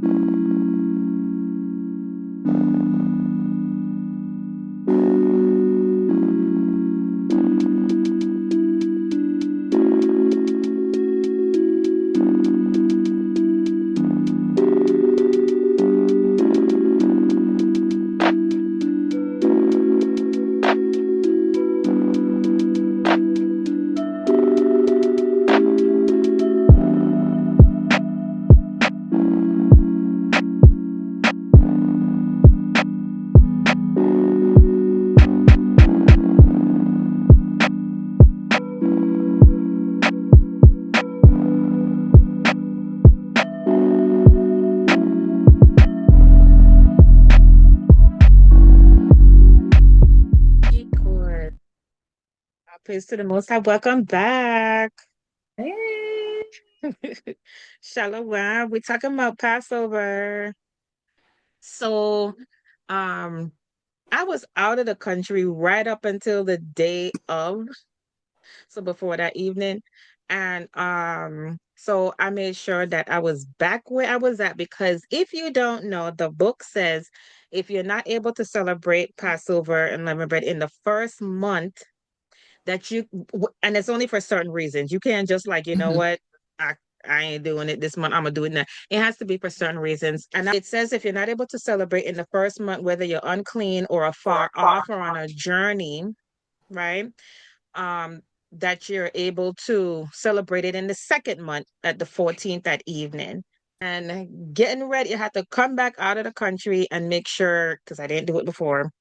Good. All praise to the Most High. Welcome back. Hey. Shalom. We're talking about Passover. So, um, I was out of the country right up until the day of, so before that evening. And so I made sure that I was back where I was at because if you don't know, the book says if you're not able to celebrate Passover and leavened bread in the first month that and it's only for certain reasons. You can't just like, you know Mhm. what? I I ain't doing it this month. I'm gonna do it now. It has to be for certain reasons. And it says if you're not able to celebrate in the first month, whether you're unclean or afar off or on a journey, right? Um, that you're able to celebrate it in the second month at the 14th that evening. And getting ready, I had to come back out of the country and make sure, because I didn't do it before,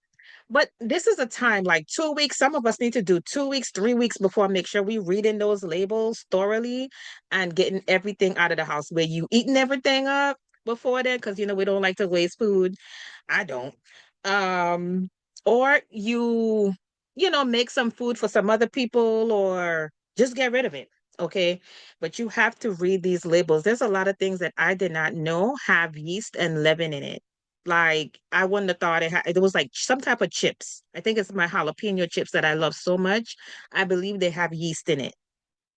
but this is a time like 2 weeks. Some of us need to do 2 weeks, 3 weeks before make sure we reading those labels thoroughly and getting everything out of the house. Where you eating everything up before then, because we don't like to waste food. I don't. Um, or make some food for some other people or just get rid of it. Okay. But you have to read these labels. There's a lot of things that I did not know have yeast and leaven in it. Like I wouldn't have thought it was like some type of chips. I think it's my jalapeno chips that I love so much. I believe they have yeast in it.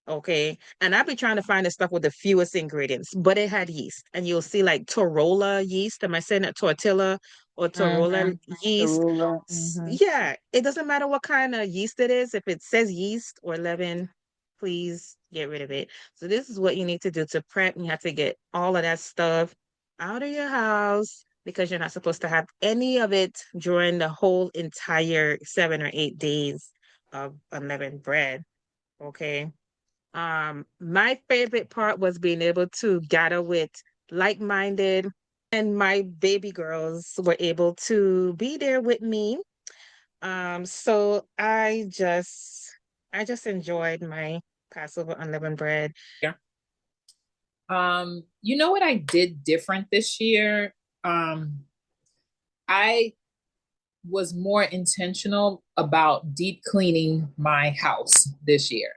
Okay. And I've been trying to find the stuff with the fewest ingredients, but it had yeast. And you'll see like Torola yeast. Am I saying that tortilla or Torola The yeast? ruler. Yeah, it doesn't matter what kind of yeast it is. If it says yeast or leaven, please get rid of it. So this is what you need to do to prep. You have to get all of that stuff out of your house because you're not supposed to have any of it during the whole entire 7 or 8 days of unleavened bread. Okay. My favorite part was being able to gather with like-minded, and my baby girls were able to be there with me. So I just enjoyed my Passover unleavened bread. Yeah. You know what I did different this year? I was more intentional about deep cleaning my house this year.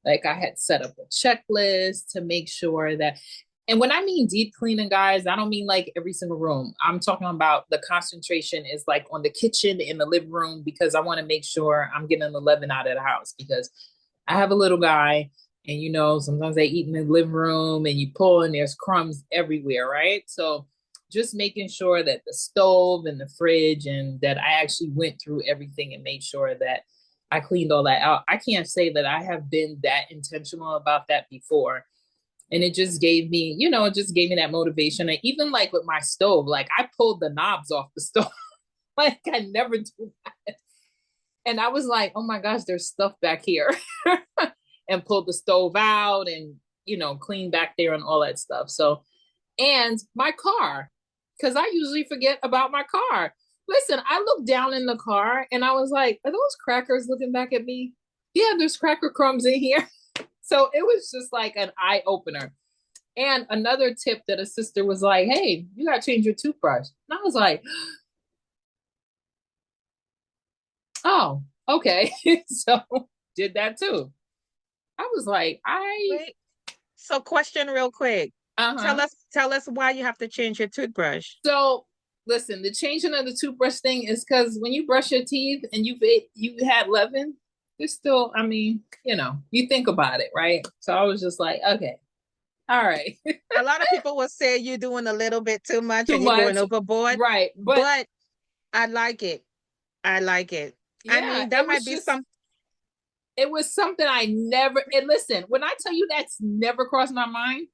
Like I had set up a checklist to make sure that, and when I mean deep cleaning, guys, I don't mean like every single room. I'm talking about the concentration is like on the kitchen and the living room because I want to make sure I'm getting the leaven out of the house because I have a little guy and sometimes they eat in the living room and you pull and there's crumbs everywhere, right? So just making sure that the stove and the fridge and that I actually went through everything and made sure that I cleaned all that out. I can't say that I have been that intentional about that before. And it just gave me, it just gave me that motivation. And even like with my stove, like I pulled the knobs off the stove. Like I never do that. And I was like, oh my gosh, there's stuff back here. And pulled the stove out and, clean back there and all that stuff. So, and my car, because I usually forget about my car. Listen, I looked down in the car and I was like, are those crackers looking back at me? Yeah, there's cracker crumbs in here. So it was just like an eye opener. And another tip that a sister was like, hey, you got to change your toothbrush. And I was like, oh, okay. So did that too. I was like, Wait, so question real quick. uh-huh. Tell us why you have to change your toothbrush. So listen, the changing of the toothbrush thing is because when you brush your teeth and you had leaven, there's still, I mean, you think about it, right? So I was just like, okay. All right. A lot of people will say you're doing a little bit too much Too and you're going much. overboard, Right. But but I like it. I like it. I yeah, mean, that might be some. it was something I never, and listen, when I tell you that's never crossed my mind,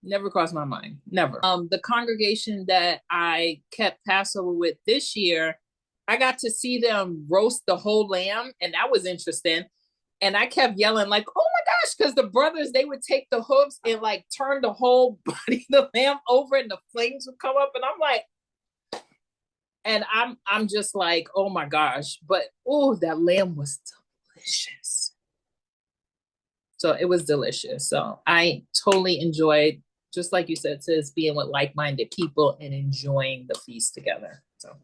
never crossed my mind. Never. The congregation that I kept Passover with this year, I got to see them roast the whole lamb, and that was interesting. And I kept yelling, like, oh my gosh, because the brothers, they would take the hooves and like turn the whole body of the lamb over and the flames would come up. And I'm like, and I'm just like, oh my gosh. But oh, that lamb was delicious. So it was delicious. So I totally enjoyed, just like you said, sis, being with like-minded people and enjoying the feast together. So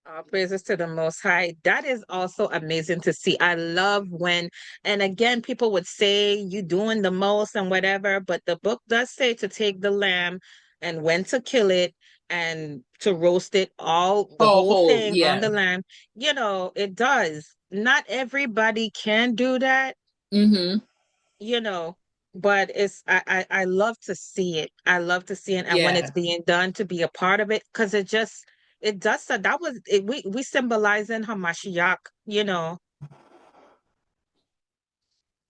All praises to the Most High. That is also amazing to see. I love when, and again, people would say you doing the most and whatever, but the book does say to take the lamb and when to kill it and to roast it all, the oh whole whole, thing on yeah. the lamb. It does. Not everybody can do that, Mm-hmm. you know, but I love to see it. I love to see it, and when it's Yeah. being done, to be a part of it, because it does so that was it, we symbolizing Hamashiach,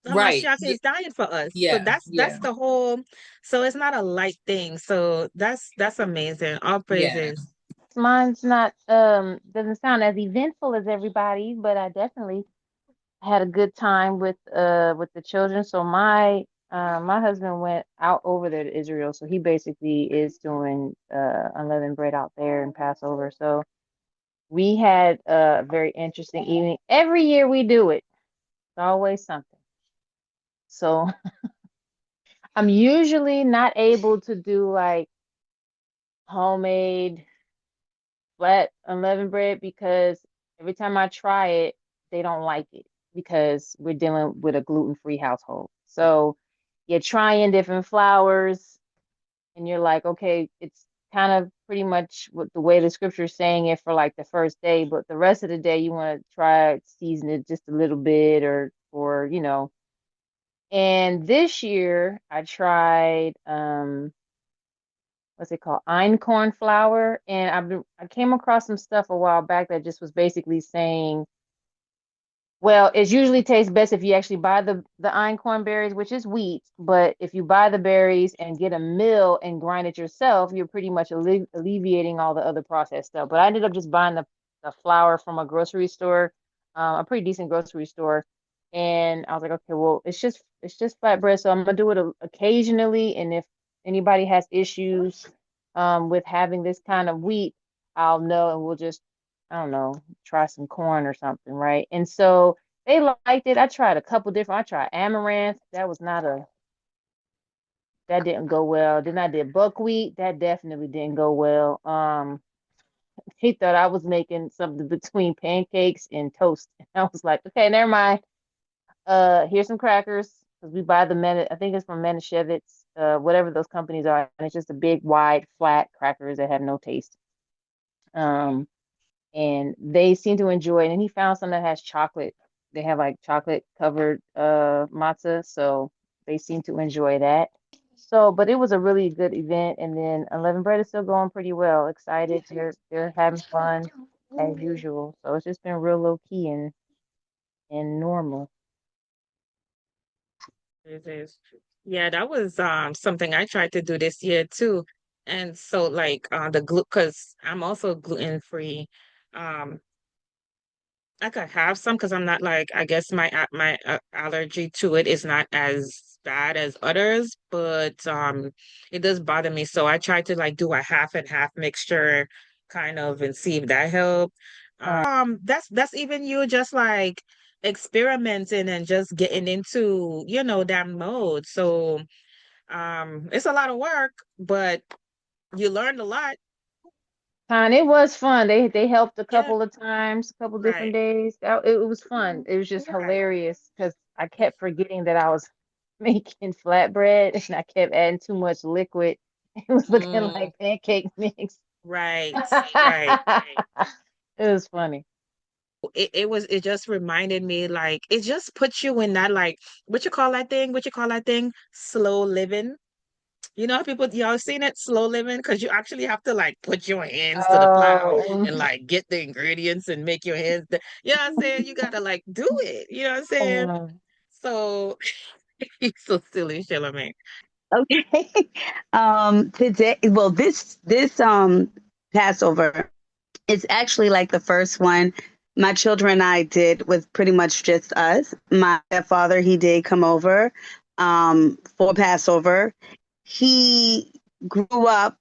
Right. Hamashiach is dying for us. So Yeah. that's Yeah. the whole, so it's not a light thing. So that's amazing. All Yeah. praises. Mine's not doesn't sound as eventful as everybody, but I definitely had a good time with the children. So my husband went out over there to Israel, so he basically is doing unleavened bread out there in Passover. So we had a very interesting evening. Every year we do it. It's always something. So I'm usually not able to do like homemade flat unleavened bread because every time I try it, they don't like it because we're dealing with a gluten-free household. So you're trying different flours and you're like, okay, it's kind of pretty much what the way the scripture is saying it for like the first day, but the rest of the day you want to try season it just a little bit or. And this year I tried what's it called? Einkorn flour. And I came across some stuff a while back that just was basically saying, well, it usually tastes best if you actually buy the einkorn berries, which is wheat. But if you buy the berries and get a mill and grind it yourself, you're pretty much alleviating all the other processed stuff. But I ended up just buying the flour from a grocery store, a pretty decent grocery store. And I was like, okay, well, it's just flatbread, so I'm gonna do it occasionally. And if anybody has issues with having this kind of wheat, I'll know, and we'll just, I don't know, try some corn or something, right? And so they liked it. I tried a couple different. I tried amaranth. That didn't go well. Then I did buckwheat. That definitely didn't go well. He thought I was making something between pancakes and toast. I was like, okay, never mind. Here's some crackers because we buy I think it's from Manischewitz, whatever those companies are, and it's just a big, wide, flat crackers that have no taste. And they seem to enjoy it. And he found some that has chocolate. They have like chocolate covered matzah, so they seem to enjoy that. So, but it was a really good event. And then Unleavened Bread is still going pretty well. Excited, they're having fun as usual. So it's just been real low key and normal. It is. Yeah, that was something I tried to do this year too. And so like the gluten, because I'm also gluten free. Um I could have some because I'm not like, I guess my allergy to it is not as bad as others, but it does bother me. So I try to like do a half and half mixture kind of and see if that help. That's even you just like experimenting and just getting into, that mode. So it's a lot of work, but you learned a lot. And it was fun. They helped a Yeah, couple of times, a couple different right, days. It was fun. It was just right. hilarious because I kept forgetting that I was making flatbread and I kept adding too much liquid. It was looking Mm. like pancake mix. Right, right. It was funny. It just reminded me, like, it just puts you in that, like, what you call that thing? What you call that thing? Slow living. You know, people, y'all seen it, slow living, because you actually have to like put your hands to the plow Oh, and like get the ingredients and make your hands. You know what I'm saying? You gotta like do it. You know what I'm saying? oh. So he's so silly, Charlamagne. Okay. Today, well, this Passover is actually like the first one my children and I did with pretty much just us. My father, he did come over for Passover. He grew up,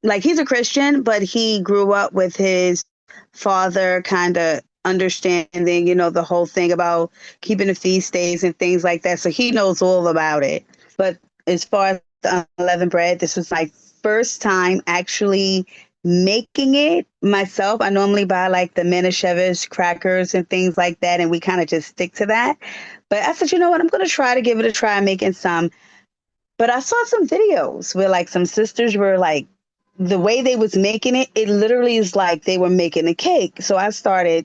like he's a Christian, but he grew up with his father kind of understanding, the whole thing about keeping the feast days and things like that. So he knows all about it. But as far as the unleavened bread, this was my first time actually making it myself. I normally buy like the Manischewitz crackers and things like that, and we kind of just stick to that. But I said, you know what? I'm going to try to give it a try making some. But I saw some videos where like some sisters were like, the way they was making it, it literally is like they were making a cake. So I started,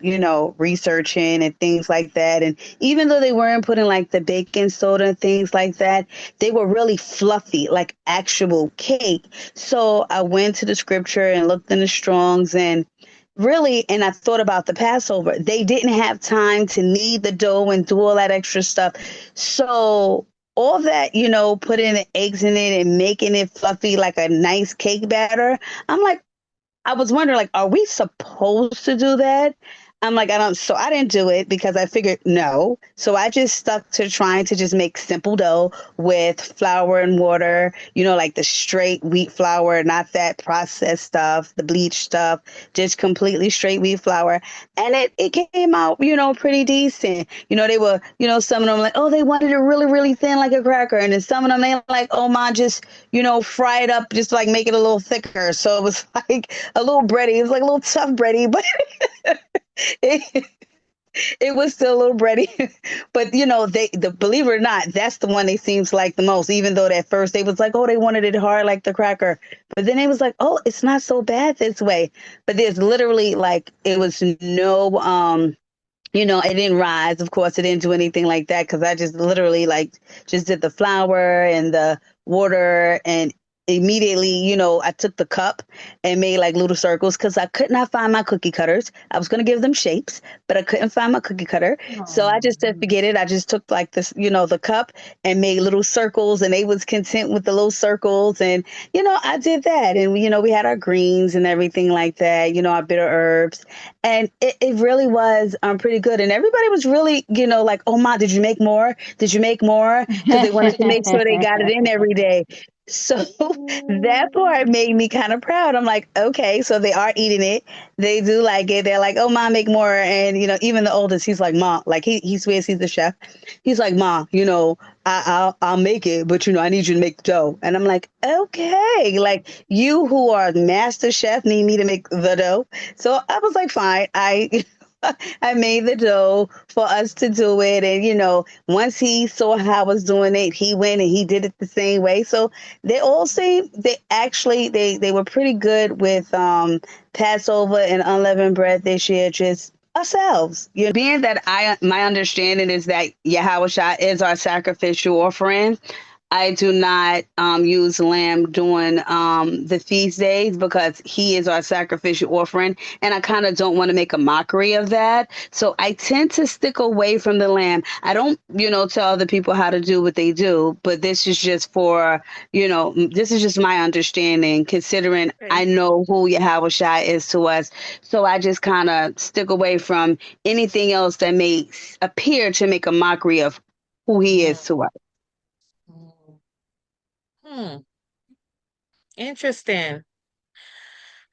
researching and things like that. And even though they weren't putting like the baking soda and things like that, they were really fluffy, like actual cake. So I went to the scripture and looked in the Strongs and really, and I thought about the Passover. They didn't have time to knead the dough and do all that extra stuff. So all that, putting the eggs in it and making it fluffy like a nice cake batter. I'm like, I was wondering, like, are we supposed to do that? I'm like, so I didn't do it because I figured no. So I just stuck to trying to just make simple dough with flour and water, like the straight wheat flour, not that processed stuff, the bleach stuff, just completely straight wheat flour. And it came out, pretty decent. They were, some of them like, oh, they wanted it really, really thin like a cracker. And then some of them, they like, oh, ma, just, fry it up, just like make it a little thicker. So it was like a little bready. It was like a little tough bready, but it, it was still a little bready. But believe it or not, that's the one they seems like the most, even though at first they was like, oh, they wanted it hard like the cracker. But then it was like, oh, it's not so bad this way. But there's literally like, it was no it didn't rise. Of course, it didn't do anything like that because I just literally like just did the flour and the water and immediately, I took the cup and made like little circles because I could not find my cookie cutters. I was going to give them shapes, but I couldn't find my cookie cutter. So I just said, forget it. I just took like this, the cup and made little circles and they was content with the little circles. And, I did that. And, we had our greens and everything like that, our bitter herbs. And it really was pretty good. And everybody was really, like, oh, Ma, did you make more? Did you make more? Because they wanted to make sure they got it in every day. So that part made me kind of proud. I'm like, okay, so they are eating it. They do like it. They're like, oh, Mom, make more. And, even the oldest, he's like, Mom, like he swears he's the chef. He's like, Mom, I'll make it, but, I need you to make the dough. And I'm like, okay, like you who are master chef need me to make the dough. So I was like, fine. I made the dough for us to do it. And, once he saw how I was doing it, he went and he did it the same way. So they all seem, they were pretty good with Passover and unleavened bread this year, just ourselves. Being that my understanding is that Yahweh Shai is our sacrificial offering. I do not use lamb during the feast days because he is our sacrificial offering. And I kind of don't want to make a mockery of that. So I tend to stick away from the lamb. I don't, tell other people how to do what they do. But this is just this is just my understanding, considering I know who Yahweh Shai is to us. So I just kind of stick away from anything else that may appear to make a mockery of who he is to us. Hmm. Interesting.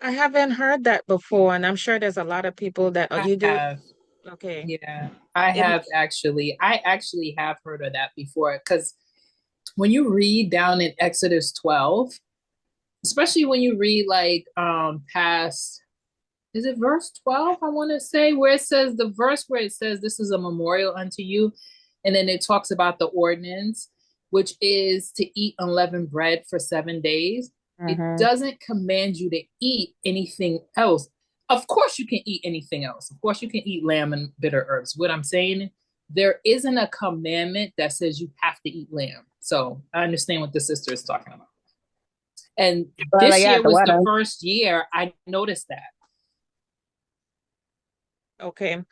I haven't heard that before, and I'm sure there's a lot of people that you do. Okay. Yeah, I actually have heard of that before because when you read down in Exodus 12, especially when you read like past, is it verse 12? I want to say where it says this is a memorial unto you, and then it talks about the ordinance, which is to eat unleavened bread for 7 days. It doesn't command you to eat anything else. Of course, you can eat anything else. Of course, you can eat lamb and bitter herbs. What I'm saying, there isn't a commandment that says you have to eat lamb. So I understand what the sister is talking about. And this year was the first year I noticed that. Okay.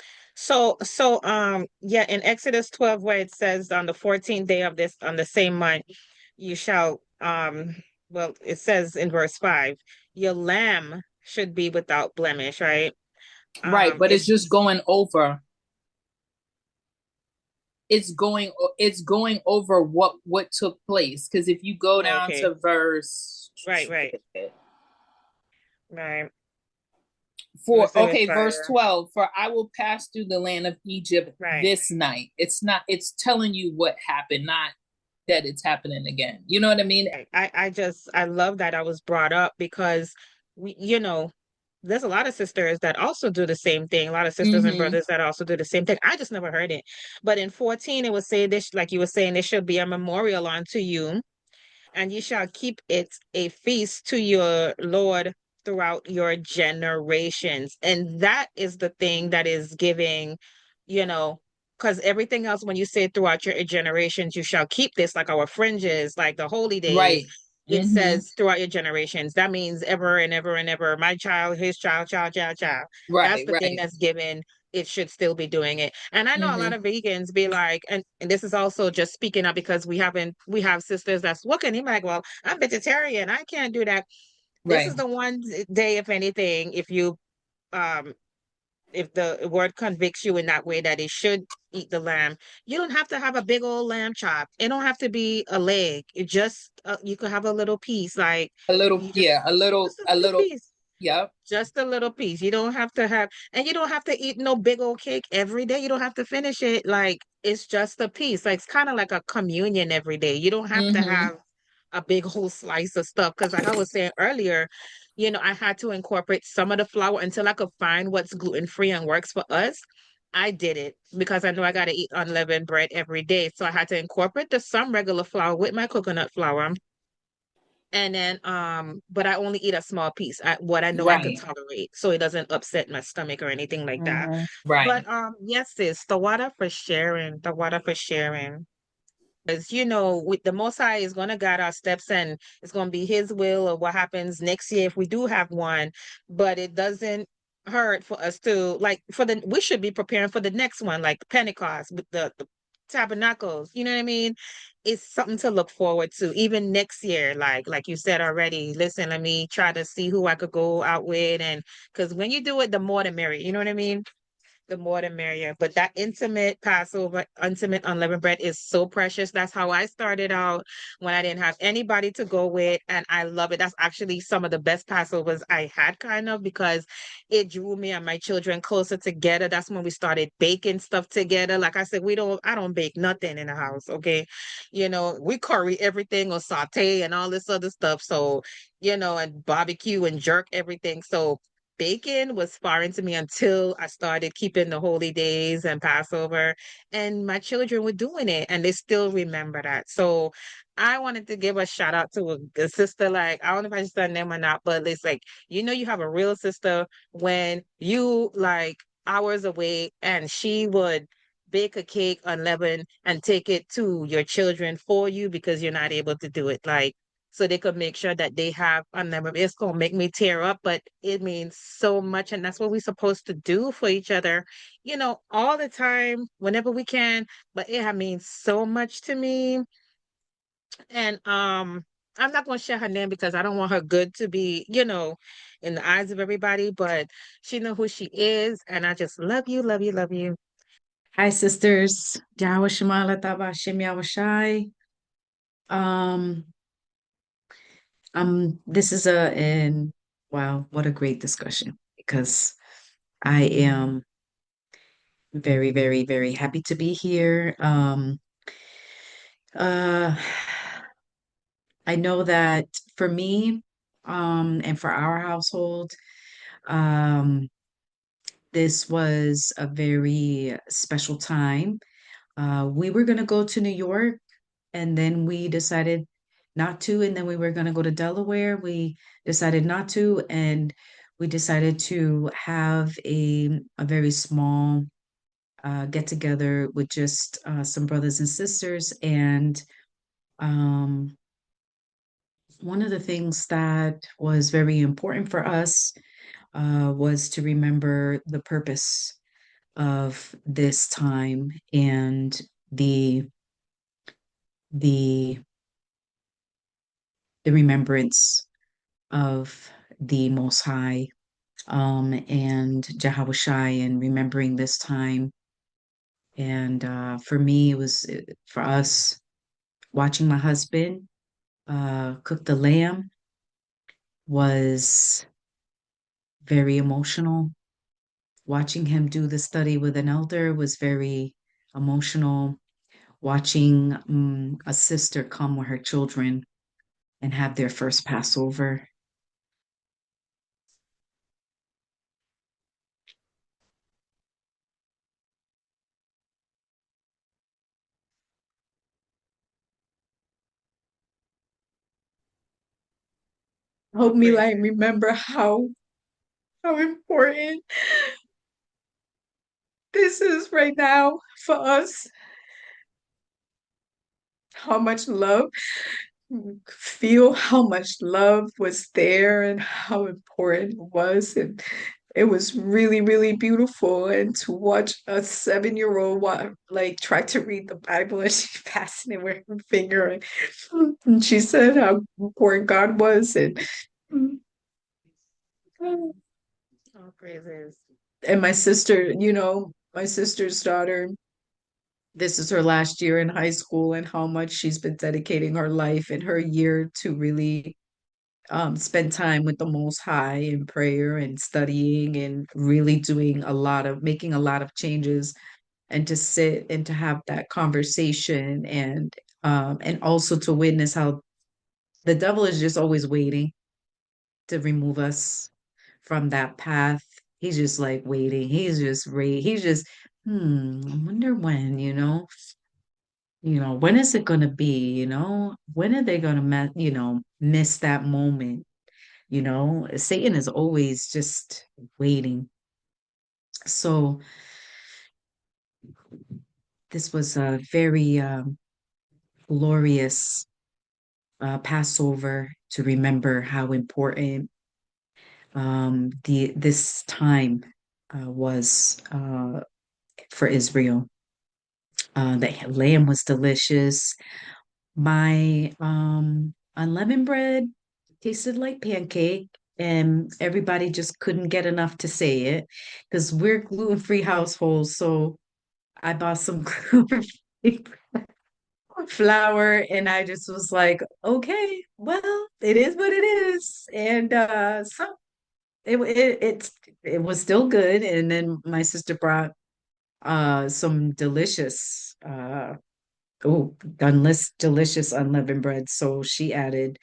Yeah, in Exodus 12, where it says on the 14th day of this, on the same month, you shall, well, it says in verse 5, your lamb should be without blemish, right? Right, but it's just going over. It's going over what took place. Because if you go down to verse right. Verse 12, for I will pass through the land of Egypt this night. It's telling you what happened, not that it's happening again. You know what I mean? I love that I was brought up, because there's a lot of sisters that also do the same thing. A lot of sisters and brothers that also do the same thing. I just never heard it. But in 14, it would say this, like you were saying, there should be a memorial unto you, and you shall keep it a feast to your Lord throughout your generations. And that is the thing that is giving, because everything else, when you say throughout your generations, you shall keep this, like our fringes, like the holy days. Right. It says throughout your generations. That means ever and ever and ever. My child, his child, child. Right. That's the thing that's given. It should still be doing it. And I know a lot of vegans be like, and this is also just speaking up because we have sisters that's looking. He's like, well, I'm vegetarian. I can't do that. This is the one day, if anything, if the word convicts you in that way that it should eat the lamb, you don't have to have a big old lamb chop. It don't have to be a leg. It just you could have a little piece, like a little piece. Yep. Just a little piece. You don't have to have, and you don't have to eat no big old cake every day. You don't have to finish it. Like, it's just a piece. Like, it's kind of like a communion every day. You don't have to have a big whole slice of stuff. Because like I was saying earlier, I had to incorporate some of the flour until I could find what's gluten-free and works for us. I did it because I know I got to eat unleavened bread every day. So I had to incorporate some regular flour with my coconut flour. And then, but I only eat a small piece, what I know I can tolerate, so it doesn't upset my stomach or anything like that. Right. But yes, sis, the water for sharing, because with the Most High is gonna guide our steps, and it's gonna be His will of what happens next year if we do have one. But it doesn't hurt for us to, like, we should be preparing for the next one, like Pentecost with the tabernacles. You know what I mean? It's something to look forward to, even next year. Like you said already. Listen, let me try to see who I could go out with, and because when you do it, the more the merrier. You know what I mean? The more the merrier. But that intimate Passover, intimate unleavened bread is so precious. That's how I started out when I didn't have anybody to go with. And I love it. That's actually some of the best Passovers I had, kind of, because it drew me and my children closer together. That's when we started baking stuff together. Like I said, I don't bake nothing in the house. Okay. We curry everything or saute and all this other stuff. So, and barbecue and jerk everything. So bacon was foreign to me until I started keeping the holy days and Passover, and my children were doing it and they still remember that. So I wanted to give a shout out to a sister, like, I don't know if I should say her name or not, but it's like, you have a real sister when you like hours away, and she would bake a cake unleavened and take it to your children for you because you're not able to do it. Like, so they could make sure that they have unleavened. It's gonna make me tear up, but it means so much, and that's what we're supposed to do for each other, all the time, whenever we can. But it means so much to me, and I'm not gonna share her name because I don't want her good to be, in the eyes of everybody. But she know who she is, and I just love you, love you, love you. Hi, sisters. Yahweh Shema Lataba Shem Yahweh Shai. This is wow, what a great discussion, because I am very, very, very happy to be here. I know that for me, and for our household, this was a very special time. We were going to go to New York, and then we decided not to, and then we were going to go to Delaware. We decided not to, and we decided to have a very small get together with just some brothers and sisters. And um, one of the things that was very important for us was to remember the purpose of this time and the the remembrance of the Most High, and Jahawashai, and remembering this time. And for me, it was for us watching my husband cook the lamb was very emotional. Watching him do the study with an elder was very emotional. Watching a sister come with her children and have their first Passover. Help me like remember how important this is right now for us. How much love, feel how much love was there and how important it was. And it was really, really beautiful. And to watch a 7-year-old like try to read the Bible and she passing it with her finger, and she said how important God was. Oh, praises. And my sister, my sister's daughter, this is her last year in high school, and how much she's been dedicating her life and her year to really spend time with the Most High in prayer and studying and really making a lot of changes, and to sit and to have that conversation, and also to witness how the devil is just always waiting to remove us from that path. He's just like waiting. He's just, I wonder when, when is it gonna be, when are they gonna miss that moment? Satan is always just waiting. So this was a very glorious Passover to remember how important the this time was for Israel. The lamb was delicious. My unleavened bread tasted like pancake, and everybody just couldn't get enough to say it because we're gluten-free household. So I bought some gluten-free flour, and I just was like, okay, well, it is what it is. And so it was still good. And then my sister brought some delicious oh, delicious unleavened bread. So she added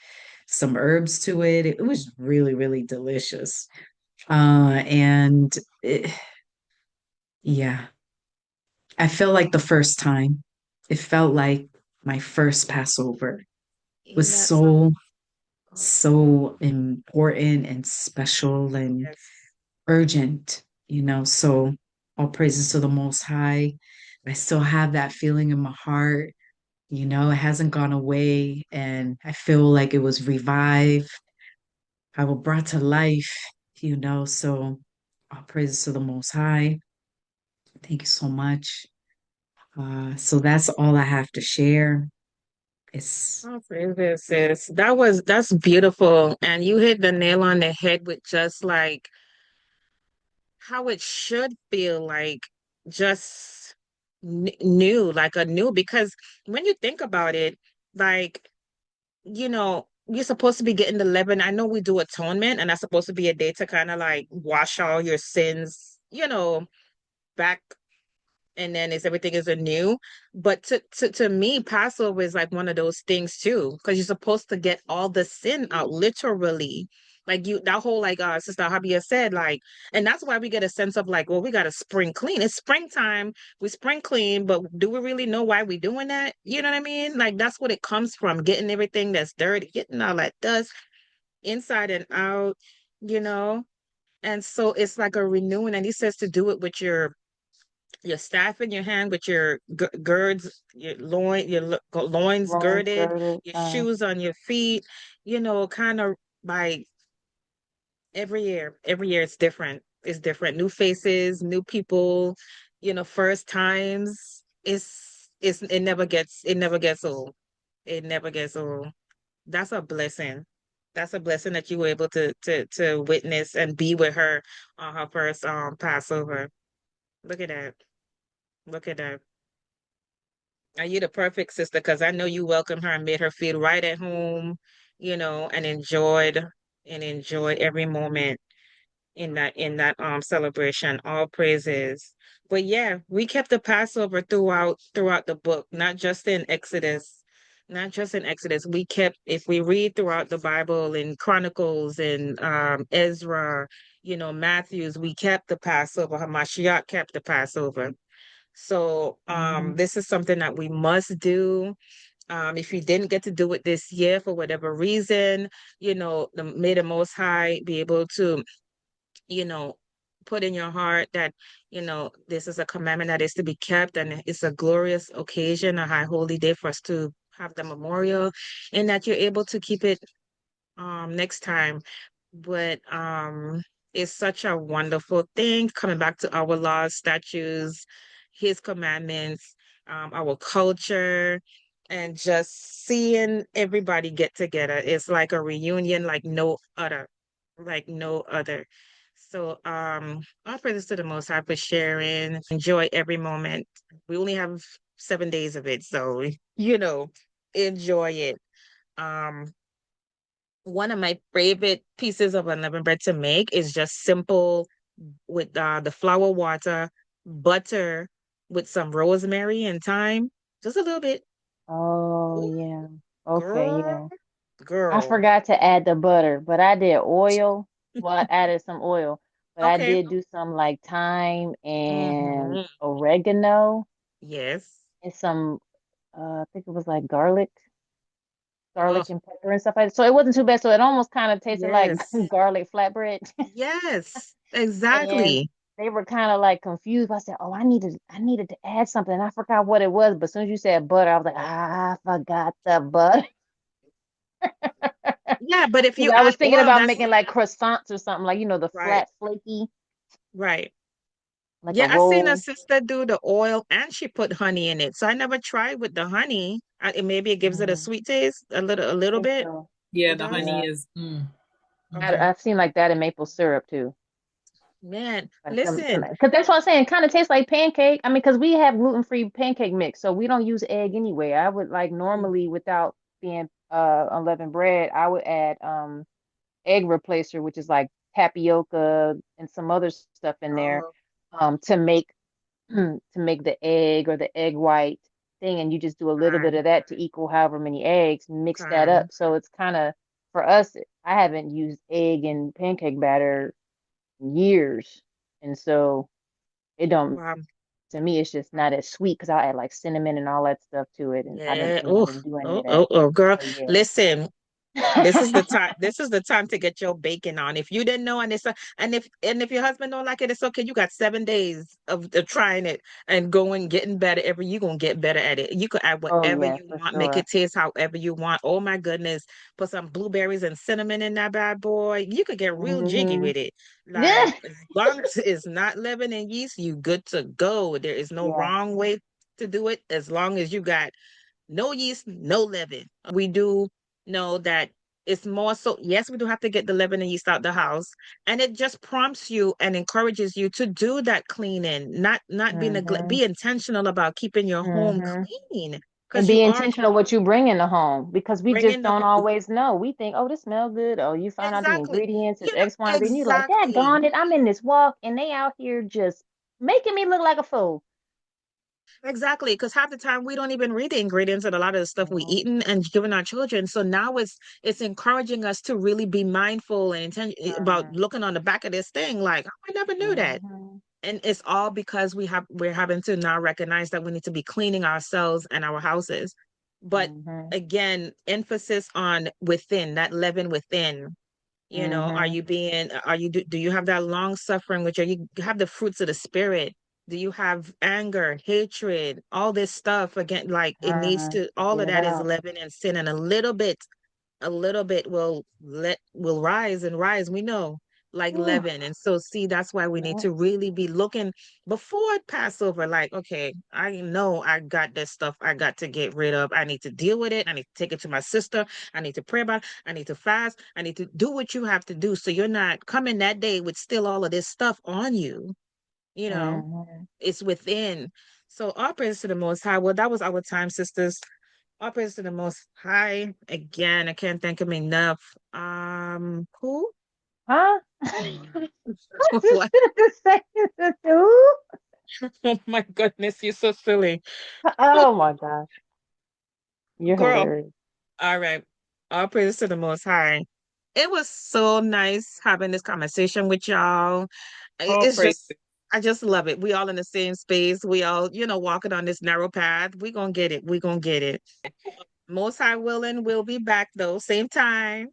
some herbs to it. It was really, really delicious. And yeah, I felt like the first time. It felt like my first Passover. It was And that's some, so important and special and yes. urgent, So all praises to the Most High. I still have that feeling in my heart. It hasn't gone away, and I feel like it was revived. I was brought to life, So all praises to the Most High. Thank you so much. So that's all I have to share. It's Oh, praises, sis. That's beautiful. And you hit the nail on the head with just like how it should feel like just new, like a new, because when you think about it, like, you're supposed to be getting the leaven. I know we do atonement, and that's supposed to be a day to kind of like wash all your sins, back, and then it's everything is anew. But to me, Passover is like one of those things too, because you're supposed to get all the sin out, literally. Like that whole like Sister Habia said, like, and that's why we get a sense of like, well, we gotta spring clean. It's springtime, we spring clean, but do we really know why we're doing that? You know what I mean? Like that's what it comes from, getting everything that's dirty, getting all that dust inside and out, you know. And so it's like a renewing. And he says to do it with your staff in your hand, with your girds, your loins Loins girded, girded. your shoes on your feet, kind of by every year it's different. It's different. New faces, new people, first times. It never gets old. It never gets old. That's a blessing. That's a blessing that you were able to witness and be with her on her first Passover. Look at that. Look at that. Are you the perfect sister? Because I know you welcomed her and made her feel right at home, and enjoyed every moment in that celebration. All praises. But yeah, we kept the Passover throughout the book, not just in Exodus. Not just in Exodus. We kept, if we read throughout the Bible in Chronicles and Ezra, Matthews, we kept the Passover. Hamashiach kept the Passover. So this is something that we must do. If you didn't get to do it this year for whatever reason, may the Most High be able to, you know, put in your heart that, this is a commandment that is to be kept, and it's a glorious occasion, a high holy day for us to have the memorial, and that you're able to keep it next time. But it's such a wonderful thing coming back to our laws, statutes, his commandments, our culture, and just seeing everybody get together. It's like a reunion like no other, like no other. So all praises to the Most High for sharing. Enjoy every moment. We only have 7 days of it, so enjoy it. Um one of my favorite pieces of unleavened bread to make is just simple with the flour, water, butter with some rosemary and thyme, just a little bit. Oh Ooh, yeah. Okay, girl, yeah. I girl. forgot to add the butter, but I did oil. Well, I added some oil, but I Okay. did do some like thyme and Hmm. oregano Yes. and some I think it was like Oh, garlic and pepper and stuff like that. So it wasn't too bad. So it almost kind of tasted like yes. garlic flatbread. Yes. And Exactly. they were kind of like confused. I said, "Oh, I needed to add something." I forgot what it was, but as soon as you said butter, I was like, "Ah, I forgot the butter." Yeah, but if Because you I was add thinking oil, about that's making like croissants or something, like the right. flat, flaky, Right. like a Yeah, I seen a roll. sister do the oil and she put honey in it. So I never tried with the honey. Maybe it gives it a Mm, sweet taste, a I little think bit. so. Yeah, It the does. honey Yeah, is Okay. I've seen like that in maple syrup too. Man, Like some, listen. because that's what I'm saying. Kind of tastes like pancake. I mean, because we have gluten-free pancake mix, so we don't use egg anyway. I would like Mm, normally without being unleavened bread, I would add egg replacer, which is like tapioca and some other stuff in there, oh, to make to make the egg or the egg white thing, and you just do a little bit okay. of that to equal however many eggs, mix that Okay. up. So it's kind of for us, I haven't used egg and pancake batter in years, and so it don't Wow. to me it's just not as sweet because I add like cinnamon and all that stuff to it, and Yeah. I Oh, didn't do any oh, of oh, that. oh, girl. So Listen, this is yeah. the time. This is the time to get your bacon on. If you didn't know, and if your husband don't like it, it's okay. You got 7 days of trying it and going, getting better. You're gonna get better at it. You could add Oh whatever yeah, you for want, make sure. it taste however you want. Oh my goodness, put some blueberries and cinnamon in that bad boy. You could get real jiggy Hmm. with it. Yeah. Like as long as it's not leaven and yeast, you good to go. There is no Yeah. wrong way to do it as long as you got no yeast, no leaven. We do know that it's more so, yes, we do have to get the leaven and yeast out the house. And it just prompts you and encourages you to do that cleaning, not Hmm. be intentional about keeping your home Hmm. clean And because you be are intentional what you bring in the home because we just bringing the don't whole, always know. We think, oh, this smells good. Oh, you find out the exactly, ingredients is X, Y, and Z. And you're like, that exactly. gone it. I'm in this walk and they out here just making me look like a fool. Exactly, because half the time we don't even read the ingredients and a lot of the stuff we Mhm. eating and giving our children. So now it's encouraging us to really be mindful and about Mhm. looking on the back of this thing. Like, oh, I never knew that. Mhm. And it's all because we're having to now recognize that we need to be cleaning ourselves and our houses. But Mhm. again, emphasis on within, that leaven within. You know, are you being, do you have that long suffering, which are you have the fruits of the spirit? Do you have anger, hatred, all this stuff again? Like it needs to, all of Get it that is out. leaven and sin, and a little bit will rise and rise. We know, like Whew. leaven. And so see, that's why we need Yeah. to really be looking before Passover, like, okay, I know I got this stuff I got to get rid of. I need to deal with it. I need to take it to my sister. I need to pray about it. I need to fast. I need to do what you have to do. So you're not coming that day with still all of this stuff on you. You know, Mhm. it's within. So all praise to the Most High. Well, that was our time, sisters. All praise to the Most High. Again, I can't thank him enough. Who? Huh? What? Who? Oh my goodness, you're so silly. Oh my gosh. You're Girl. hilarious. All right. All praise to the Most High. It was so nice having this conversation with y'all. All It's just, praises. I just love it. We all in the same space. We all, walking on this narrow path. We gonna get it. We gonna get it. Most High willing, we'll be back though. Same time.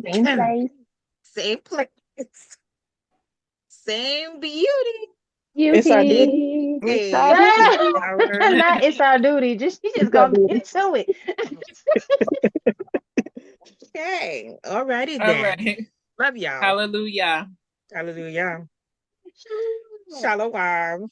Same place. Same place. Same beauty. It's our duty. Beauty. It's Hey, our duty. Not it's our duty. She just It's our gonna duty. get to it. okay. Alrighty All then. right. Love y'all. Hallelujah. Hallelujah. Shalom.